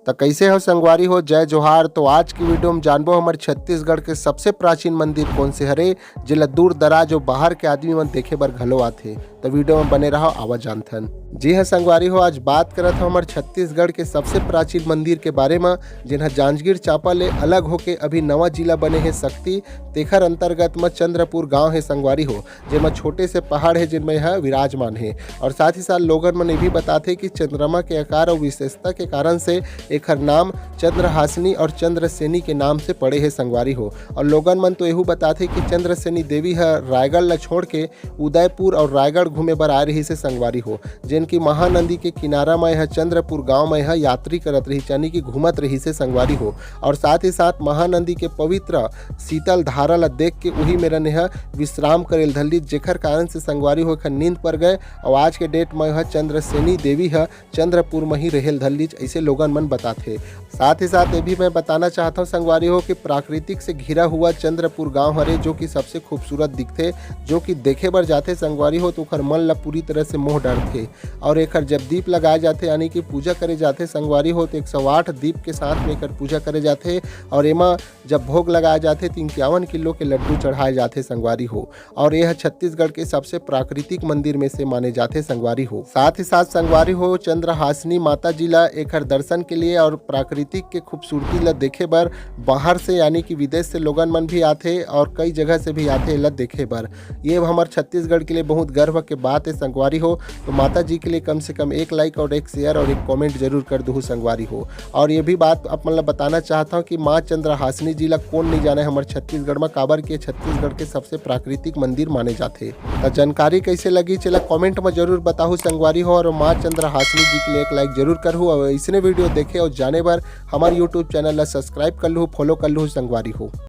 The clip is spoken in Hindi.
तो कैसे हो संगवारी हो, जय जोहार। तो आज की वीडियो में जानबो हमारे छत्तीसगढ़ के सबसे प्राचीन मंदिर कौन से हरे, जिला दूर दराज और बाहर के आदमी मन देखे बर घलो आथे। तो वीडियो में बने रहो, आवा जानथन। जी हाँ संगवारी हो, आज बात करत हो हमारे छत्तीसगढ़ के सबसे प्राचीन मंदिर के बारे में, जिन्हा जांजगीर चांपा ले अलग होके अभी नवा जिला बने है शक्ति। तेखर अंतर्गत में चंद्रपुर गांव है संगवारी हो, जिनमें छोटे से पहाड़ है जिनमें यह विराजमान है। और साथ ही साथ लोगन मन ये भी बताते कि चंद्रमा के आकार और विशेषता के कारण से एकर नाम चंद्रहासिनी और चंद्रसेनी के नाम से पड़े है संगवारी हो। और लोगन मन तो यहू बताते कि चंद्रसेनी देवी है रायगढ़ ला छोड़ के उदयपुर और रायगढ़ घूमे बर आ रही से संगवारी हो, जिनकी महानदी के किनारा में यह चंद्रपुर गांव में यह यात्री करत रही, यानी कि घूमत रही से संगवारी हो। और साथ ही साथ महानदी के पवित्र शीतल धारा ला देख के वही मेरा नेहा विश्राम करेल धल्ली, जेकर कारण से संगवारी हो नींद पर गए। और आज के डेट में यह चंद्रसेनी देवी है चंद्रपुर में ही रहेल धल्ली, ऐसे लोगन मन बताते। साथ ही साथ ये भी मैं बताना चाहता हूँ संगवारी हो कि प्राकृतिक से घिरा हुआ चंद्रपुर गांव हरे, जो कि सबसे खूबसूरत दिखते, जो कि देखे बर जाते संगवारी हो तो ओकर मन ला पूरी तरह से मोह डरते। और एकर जब दीप लगाए जाते यानी कि पूजा करे जाते संगवारी हो तो 108 दीप के साथ में एकर पूजा करे जाते। और एमा जब भोग लगाए जाते तो 51 किलो के लड्डू चढ़ाए जाते संगवारी हो। और यह छत्तीसगढ़ के सबसे प्राकृतिक मंदिर में से माने जाते संगवारी हो। साथ ही साथ संगवारी हो चंद्रहासिनी माता जी ला एकर दर्शन के लिए और प्राकृतिक के खूबसूरती ला देखे बर बाहर से यानी कि विदेश से लोगन मन भी आते और कई जगह से भी आते ला देखे बर। ये हमारे छत्तीसगढ़ के लिए बहुत गर्व के बात है संगवारी हो। तो माता जी के लिए कम से कम एक लाइक और एक शेयर और एक कमेंट जरूर कर दो संगवारी हो। और ये भी बात आप मतलब बताना चाहता हूँ कि माँ चंद्रहासिनी जी ला कौन नहीं जाने हमारे छत्तीसगढ़ में काबर के छत्तीसगढ़ के सबसे प्राकृतिक मंदिर माने जाते। तो जानकारी कैसे लगी चला कमेंट में जरूर बताओ संगवारी हो। और माँ चंद्रहासिनी जी के लिए एक लाइक जरूर करूँ। और इसने वीडियो देखे और जाने बार हमारे यूट्यूब चैनल ला सब्सक्राइब कर लूँ, फॉलो कर लूँ संगवारी हो।